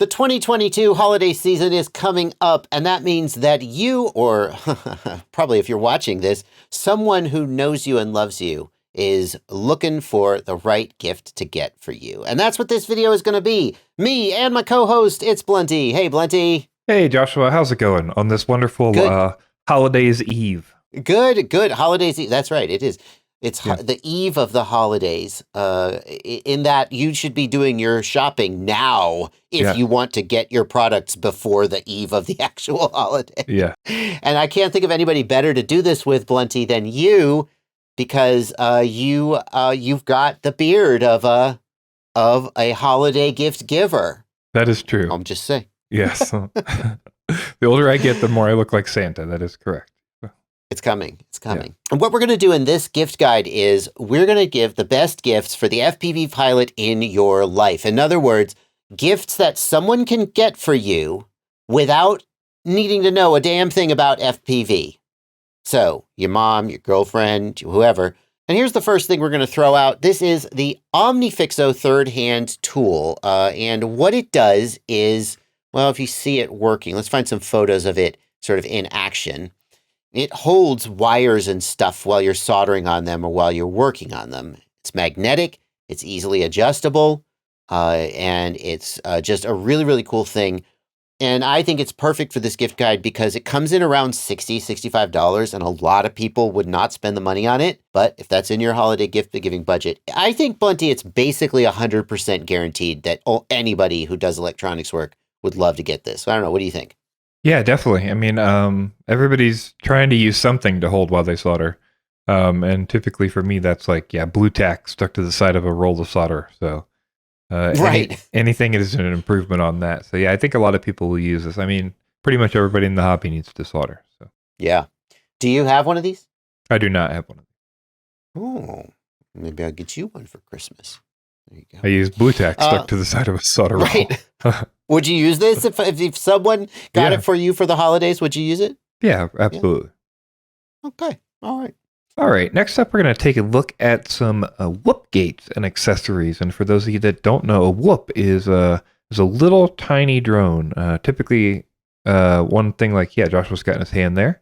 The 2022 holiday season is coming up, and that means that you, or probably if you're watching this, someone who knows you and loves you is looking for the right gift to get for you. And that's what this video is going to be. Me and my co-host, it's Blunty. Hey, Blunty. Hey, Joshua. How's it going on this wonderful holidays eve? Good. Holidays eve. That's right. It is. It's the eve of the holidays, in that you should be doing your shopping now if you want to get your products before the eve of the actual holiday. Yeah. And I can't think of anybody better to do this with, Blunty, than you, because you've got the beard of a holiday gift giver. That is true. I'm just saying. Yes. The older I get, the more I look like Santa. That is correct. It's coming. Yeah. And what we're going to do in this gift guide is we're going to give the best gifts for the FPV pilot in your life. In other words, gifts that someone can get for you without needing to know a damn thing about FPV. So your mom, your girlfriend, whoever. And here's the first thing we're going to throw out. This is the Omnifixo third hand tool. And what it does is, well, if you see it working, let's find some photos of it sort of in action. It holds wires and stuff while you're soldering on them or while you're working on them. It's magnetic, it's easily adjustable, and it's just a really, really cool thing. And I think it's perfect for this gift guide because it comes in around $60, $65, and a lot of people would not spend the money on it. But if that's in your holiday gift-giving budget, I think, Blunty, it's basically 100% guaranteed that anybody who does electronics work would love to get this. So I don't know, what do you think? Yeah, definitely. I mean, everybody's trying to use something to hold while they solder. And typically for me, that's like, blue tack stuck to the side of a roll of solder. So right. Anything is an improvement on that. So yeah, I think a lot of people will use this. I mean, pretty much everybody in the hobby needs to solder. So yeah. Do you have one of these? I do not have one of these. Oh, maybe I'll get you one for Christmas. There you go. I use blue tack stuck to the side of a solder roll. Right. Would you use this if someone got it for you for the holidays? Would you use it? Yeah, absolutely. Yeah. Okay. All right. Next up, we're going to take a look at some whoop gates and accessories. And for those of you that don't know, a whoop is a little tiny drone. Typically, one thing like Joshua's got in his hand there,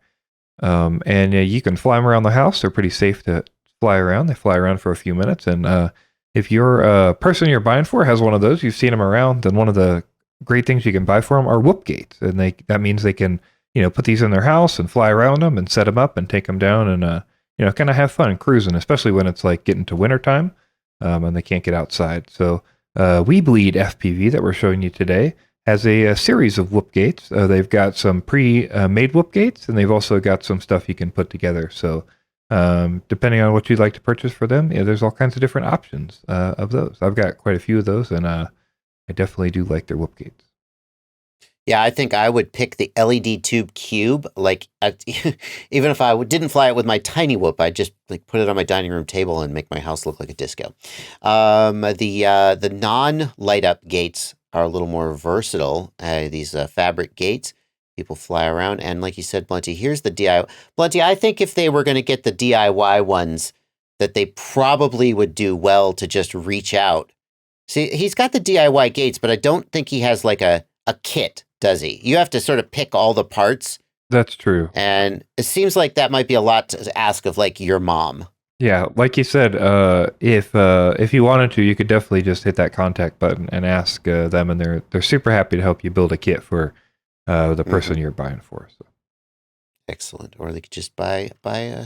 and you can fly them around the house. They're pretty safe to fly around. They fly around for a few minutes, and if your person you're buying for has one of those, you've seen them around, then one of the great things you can buy for them are whoop gates. And that means they can, put these in their house and fly around them and set them up and take them down and, kind of have fun cruising, especially when it's like getting to wintertime and they can't get outside. So We Bleed FPV that we're showing you today has a series of whoop gates. They've got some pre-made whoop gates, and they've also got some stuff you can put together. So depending on what you'd like to purchase for them, there's all kinds of different options of those. I've got quite a few of those, and I definitely do like their whoop gates. Yeah, I think I would pick the LED tube cube. Like, even if I didn't fly it with my tiny whoop, I'd just put it on my dining room table and make my house look like a disco. The non-light up gates are a little more versatile. These fabric gates, people fly around, and like you said, Blunty, here's the DIY. Blunty, I think if they were going to get the DIY ones, that they probably would do well to just reach out. See, he's got the DIY gates, but I don't think he has like a kit. Does he? You have to sort of pick all the parts. That's true. And it seems like that might be a lot to ask of like your mom. Yeah, like you said, if you wanted to, you could definitely just hit that contact button and ask them, and they're super happy to help you build a kit for the person you're buying for. So. Excellent. Or they could just buy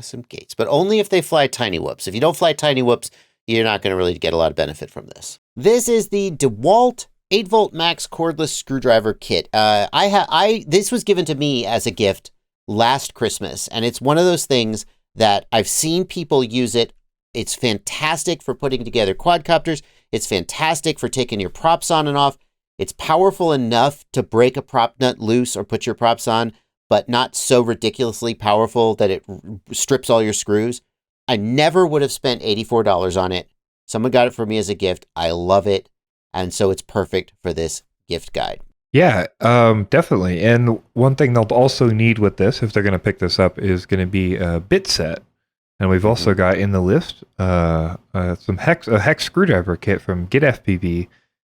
some gates, but only if they fly tiny whoops. If you don't fly tiny whoops, you're not going to really get a lot of benefit from this. This is the DeWalt 8-volt max cordless screwdriver kit. This was given to me as a gift last Christmas, and it's one of those things that I've seen people use it. It's fantastic for putting together quadcopters. It's fantastic for taking your props on and off. It's powerful enough to break a prop nut loose or put your props on, but not so ridiculously powerful that it strips all your screws. I never would have spent $84 on it. Someone got it for me as a gift. I love it. And so it's perfect for this gift guide. Yeah, definitely. And one thing they'll also need with this, if they're going to pick this up, is going to be a bit set. And we've also got in the list a hex screwdriver kit from Get FPV.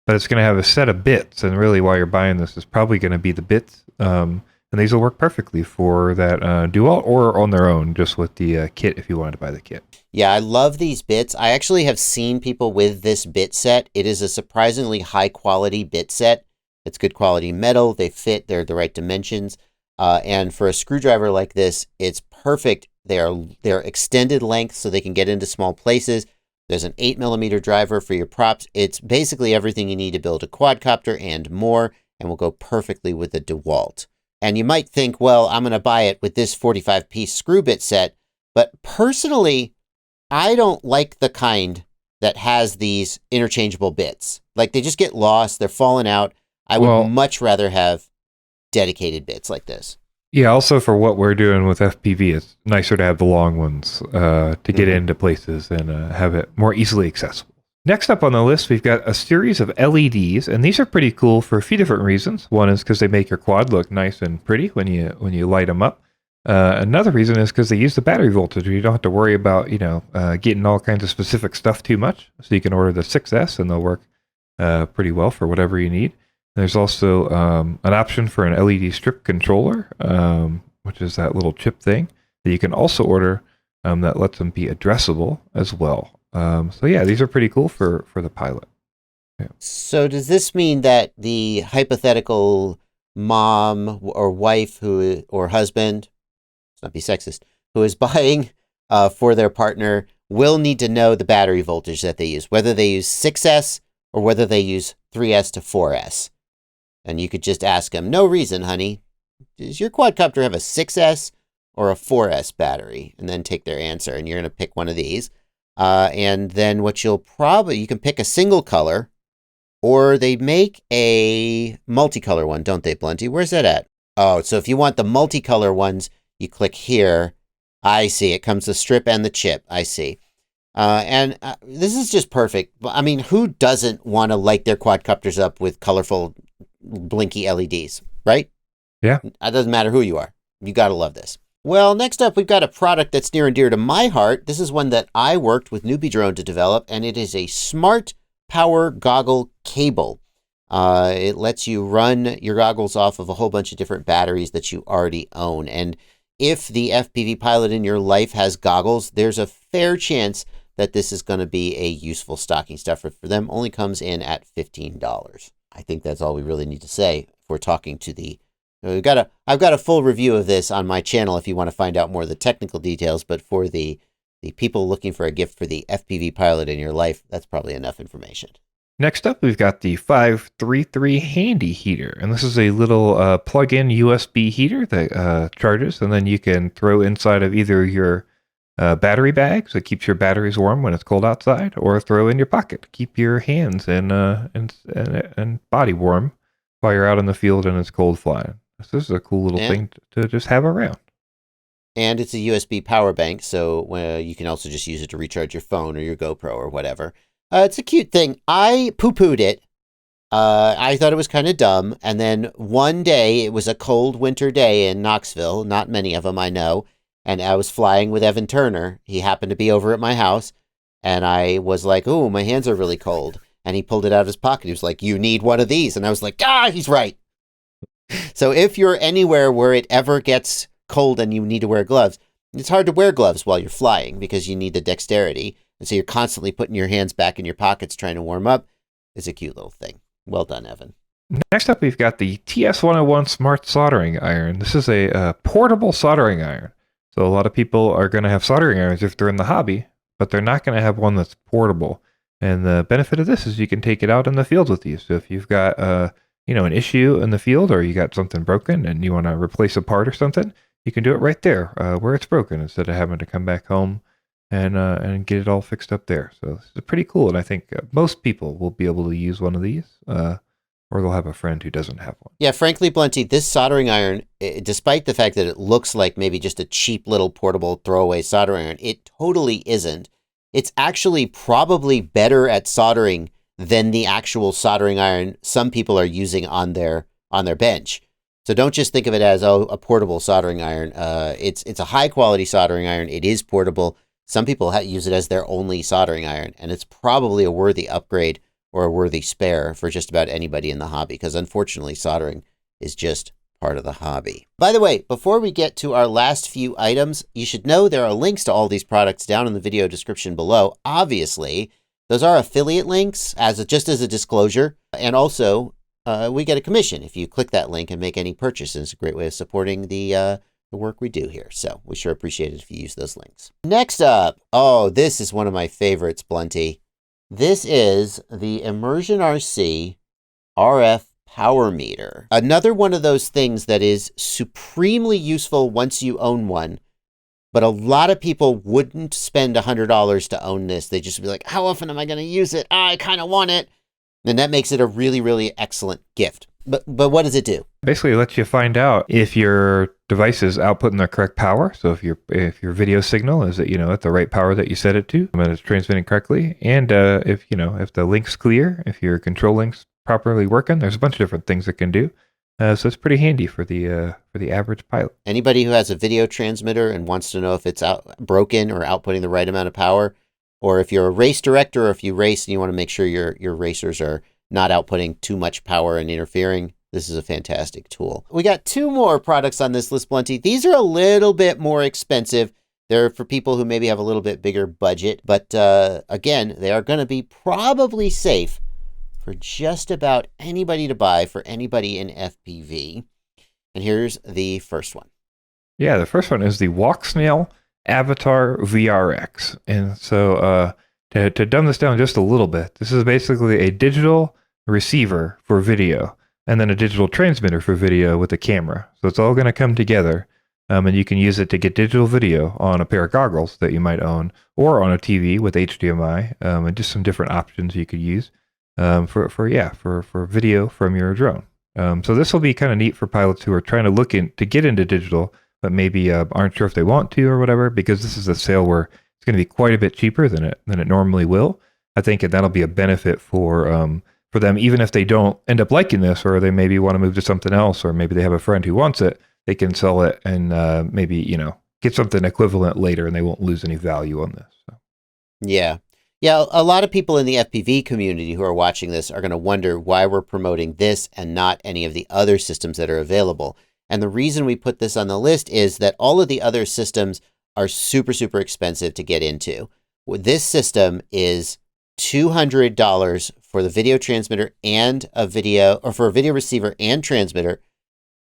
but it's going to have a set of bits. And really, why you're buying this is probably going to be the bits. And these will work perfectly for that DeWalt or on their own, just with the kit if you wanted to buy the kit. Yeah, I love these bits. I actually have seen people with this bit set. It is a surprisingly high quality bit set. It's good quality metal. They fit. They're the right dimensions. And for a screwdriver like this, it's perfect. They're extended length so they can get into small places. There's an 8mm driver for your props. It's basically everything you need to build a quadcopter and more, and will go perfectly with the DeWalt. And you might think, well, I'm going to buy it with this 45-piece screw bit set. But personally, I don't like the kind that has these interchangeable bits. Like, they just get lost. They're falling out. I would much rather have dedicated bits like this. Yeah, also for what we're doing with FPV, it's nicer to have the long ones to get into places and have it more easily accessible. Next up on the list, we've got a series of LEDs, and these are pretty cool for a few different reasons. One is because they make your quad look nice and pretty when you light them up. Another reason is because they use the battery voltage. You don't have to worry about getting all kinds of specific stuff too much. So you can order the 6S, and they'll work pretty well for whatever you need. There's also an option for an LED strip controller, which is that little chip thing that you can also order that lets them be addressable as well. So yeah, these are pretty cool for the pilot. Yeah. So does this mean that the hypothetical mom or wife or husband, let's not be sexist, who is buying for their partner will need to know the battery voltage that they use, whether they use 6S or whether they use 3S to 4S? And you could just ask them, no reason, honey, does your quadcopter have a 6S or a 4S battery? And then take their answer, and you're going to pick one of these. And then what you can pick a single color, or they make a multicolor one, don't they, Blunty? Where's that at? Oh, so if you want the multicolor ones, you click here. I see. It comes the strip and the chip. I see. And this is just perfect. I mean, who doesn't want to light their quadcopters up with colorful blinky LEDs, right? Yeah. It doesn't matter who you are. You got to love this. Well, next up, we've got a product that's near and dear to my heart. This is one that I worked with Newbie Drone to develop, and it is a smart power goggle cable. It lets you run your goggles off of a whole bunch of different batteries that you already own. And if the FPV pilot in your life has goggles, there's a fair chance that this is going to be a useful stocking stuffer for them. Only comes in at $15. I think that's all we really need to say if we're talking to the... I've got a full review of this on my channel if you want to find out more of the technical details, but for the people looking for a gift for the FPV pilot in your life, that's probably enough information. Next up, we've got the 533 Handy Heater, and this is a little plug-in USB heater that charges, and then you can throw inside of either your battery bag, so it keeps your batteries warm when it's cold outside, or throw in your pocket to keep your hands and body warm while you're out in the field and it's cold flying. So this is a cool little thing to just have around. And it's a USB power bank, so you can also just use it to recharge your phone or your GoPro or whatever. It's a cute thing. I poo-pooed it. I thought it was kind of dumb. And then one day, it was a cold winter day in Knoxville. Not many of them, I know. And I was flying with Evan Turner. He happened to be over at my house. And I was like, oh, my hands are really cold. And he pulled it out of his pocket. He was like, you need one of these. And I was like, he's right. So if you're anywhere where it ever gets cold and you need to wear gloves, it's hard to wear gloves while you're flying because you need the dexterity. And so you're constantly putting your hands back in your pockets trying to warm up. It's a cute little thing. Well done, Evan. Next up, we've got the TS101 Smart Soldering Iron. This is a portable soldering iron. So a lot of people are going to have soldering irons if they're in the hobby, but they're not going to have one that's portable. And the benefit of this is you can take it out in the field with you. So if you've got an issue in the field, or you got something broken and you want to replace a part or something, you can do it right there where it's broken instead of having to come back home and get it all fixed up there. So this is pretty cool, and I think most people will be able to use one of these, or they'll have a friend who doesn't have one. Yeah, frankly, Blunty, this soldering iron, despite the fact that it looks like maybe just a cheap little portable throwaway soldering iron, it totally isn't. It's actually probably better at soldering than the actual soldering iron some people are using on their bench. So don't just think of it as a portable soldering iron. It's a high quality soldering iron. It is portable. Some people use it as their only soldering iron, and it's probably a worthy upgrade or a worthy spare for just about anybody in the hobby, because unfortunately soldering is just part of the hobby. By the way, before we get to our last few items, you should know there are links to all these products down in the video description below. Obviously, those are affiliate links just as a disclosure. And also, we get a commission if you click that link and make any purchases. It's a great way of supporting the work we do here. So we sure appreciate it if you use those links. Next up, oh, this is one of my favorites, Blunty. This is the ImmersionRC RF power meter. Another one of those things that is supremely useful once you own one, but a lot of people wouldn't spend $100 to own this. They just be like, how often am I going to use it? I kind of want it. And that makes it a really, really excellent gift. But what does it do? Basically, it lets you find out if your device is outputting the correct power. So if your video signal is at the right power that you set it to, and it's transmitting correctly, and if the link's clear, if your control link's properly working, there's a bunch of different things it can do. So it's pretty handy for the average pilot. Anybody who has a video transmitter and wants to know if it's broken or outputting the right amount of power, or if you're a race director, or if you race and you want to make sure your racers are not outputting too much power and interfering, this is a fantastic tool. We got 2 more products on this list, Blunty. These are a little bit more expensive. They're for people who maybe have a little bit bigger budget, but again, they are going to be probably safe for just about anybody to buy for anybody in FPV. And here's the first one. Yeah, the first one is the Walksnail Avatar VRX. And so to dumb this down just a little bit, this is basically a digital receiver for video and then a digital transmitter for video with a camera. So it's all going to come together, and you can use it to get digital video on a pair of goggles that you might own, or on a TV with HDMI, and just some different options you could use for video from your drone. So this will be kind of neat for pilots who are trying to get into digital, but maybe aren't sure if they want to or whatever, because this is a sale where it's going to be quite a bit cheaper than it normally will. I think that'll be a benefit for them, even if they don't end up liking this, or they maybe want to move to something else, or maybe they have a friend who wants it, they can sell it and maybe get something equivalent later, and they won't lose any value on this. So. Yeah. A lot of people in the FPV community who are watching this are going to wonder why we're promoting this and not any of the other systems that are available. And the reason we put this on the list is that all of the other systems are super, super expensive to get into. This system is $200 for the video transmitter and for a video receiver and transmitter,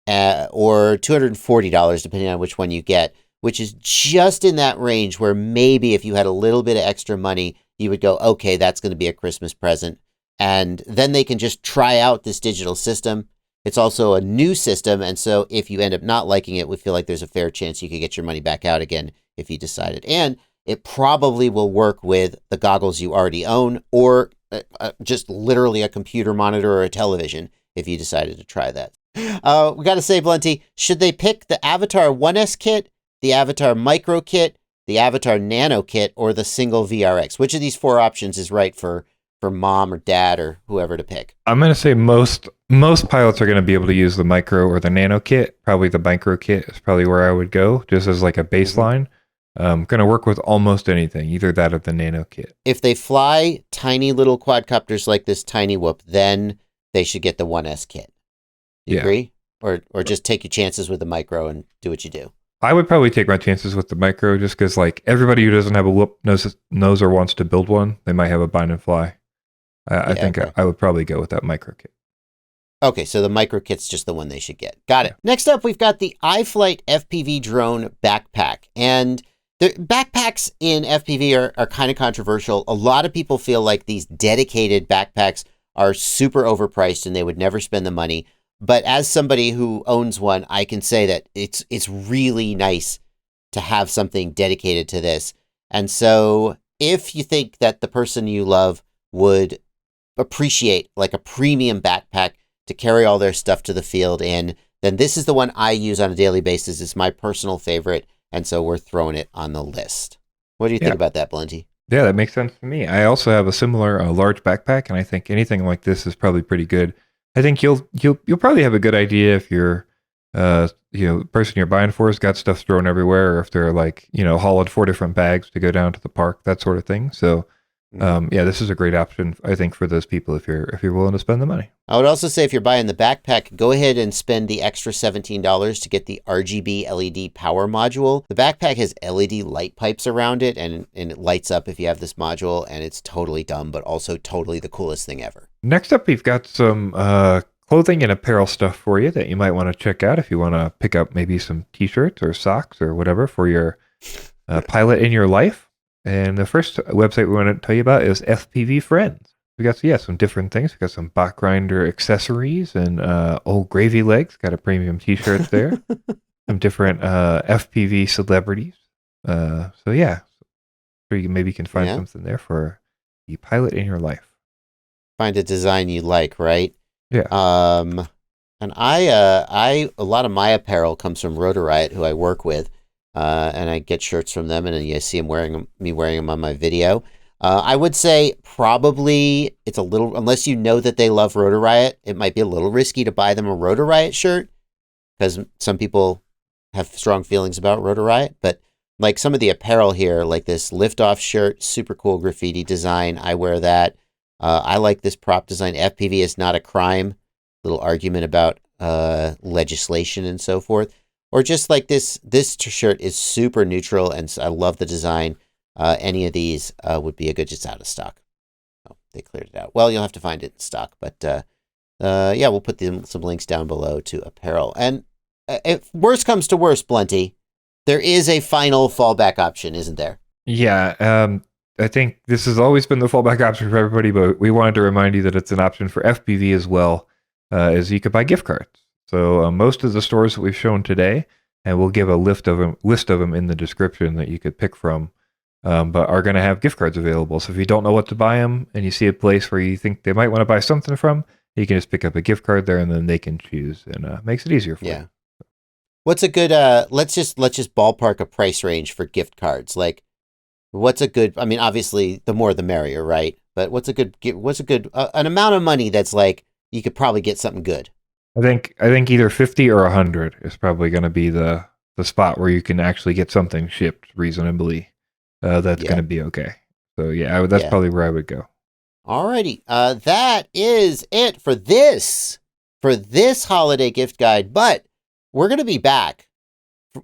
or $240 depending on which one you get, which is just in that range where maybe if you had a little bit of extra money, you would go, okay, that's going to be a Christmas present. And then they can just try out this digital system. It's also a new system, and so if you end up not liking it, we feel like there's a fair chance you could get your money back out again if you decided. And it probably will work with the goggles you already own, or just literally a computer monitor or a television if you decided to try that. We got to say, Blunty, should they pick the Avatar 1S kit, the Avatar Micro kit, the Avatar Nano kit, or the single VRX? Which of these 4 options is right for mom or dad or whoever to pick? I'm going to say most pilots are going to be able to use the Micro or the Nano kit. Probably the Micro kit is probably where I would go, just as like a baseline. Going to work with almost anything, either that or the Nano kit. If they fly tiny little quadcopters like this Tiny Whoop, then they should get the 1S kit. You agree? Or just take your chances with the Micro and do what you do? I would probably take my chances with the Micro, just because like everybody who doesn't have a Whoop knows or wants to build one. They might have a bind and fly. I think I would probably go with that Micro kit. Okay, so the Micro kit's just the one they should get. Got it. Next up, we've got the iFlight FPV drone backpack. And the backpacks in FPV are kind of controversial. A lot of people feel like these dedicated backpacks are super overpriced and they would never spend the money. But as somebody who owns one, I can say that it's really nice to have something dedicated to this. And so if you think that the person you love would appreciate like a premium backpack to carry all their stuff to the field in, then this is the one I use on a daily basis. It's my personal favorite, and so we're throwing it on the list. What do you think about that, Blunty? Yeah, that makes sense to me. I also have a similar large backpack, and I think anything like this is probably pretty good. I think you'll probably have a good idea if you're the person you're buying for has got stuff thrown everywhere, or if they're like, hauled 4 different bags to go down to the park, that sort of thing. So Yeah, this is a great option, I think, for those people if you're willing to spend the money. I would also say if you're buying the backpack, go ahead and spend the extra $17 to get the RGB LED power module. The backpack has LED light pipes around it, and it lights up if you have this module, and it's totally dumb, but also totally the coolest thing ever. Next up, we've got some clothing and apparel stuff for you that you might want to check out if you want to pick up maybe some t-shirts or socks or whatever for your pilot in your life. And the first website we want to tell you about is FPV Friends. We got some different things. We got some bot grinder accessories and old gravy legs. Got a premium t-shirts there. Some different FPV celebrities. So yeah, sure you maybe can find something there for the pilot in your life. Find a design you like, right? Yeah. And a lot of my apparel comes from Rotor Riot, who I work with. And I get shirts from them, and then you see me wearing them on my video. I would say probably it's a little, unless you know that they love Rotor Riot, it might be a little risky to buy them a Rotor Riot shirt because some people have strong feelings about Rotor Riot. But like some of the apparel here, like this liftoff shirt, super cool graffiti design. I wear that. I like this prop design. FPV is not a crime. Little argument about legislation and so forth. Or just like this shirt is super neutral, and I love the design. Any of these would be a good, just out of stock. Oh, they cleared it out. Well, you'll have to find it in stock. But yeah, we'll put some links down below to apparel. And if worst comes to worst, Blunty, there is a final fallback option, isn't there? Yeah, I think this has always been the fallback option for everybody, but we wanted to remind you that it's an option for FPV as well, as you could buy gift cards. So most of the stores that we've shown today, and we'll give a list of them in the description that you could pick from, but are going to have gift cards available. So if you don't know what to buy them, and you see a place where you think they might want to buy something from, you can just pick up a gift card there, and then they can choose, and makes it easier for you. What's a good? Let's just ballpark a price range for gift cards. Like, what's a good? I mean, obviously, the more the merrier, right? But what's a good? An amount of money that's like you could probably get something good. I think either 50 or 100 is probably going to be the spot where you can actually get something shipped reasonably. That's going to be okay. So yeah, that's probably where I would go. Alrighty, that is it for this holiday gift guide. But we're going to be back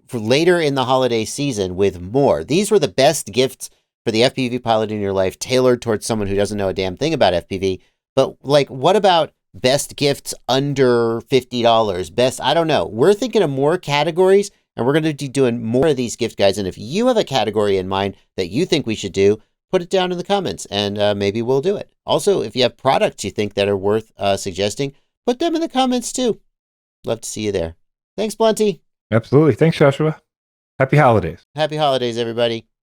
for later in the holiday season with more. These were the best gifts for the FPV pilot in your life, tailored towards someone who doesn't know a damn thing about FPV. But like, what about best gifts under $50? Best, I don't know. We're thinking of more categories, and we're going to be doing more of these gift guides. And if you have a category in mind that you think we should do, put it down in the comments, and maybe we'll do it. Also, if you have products you think that are worth suggesting, put them in the comments too. Love to see you there. Thanks, Blunty. Absolutely. Thanks, Joshua. Happy holidays. Happy holidays, everybody.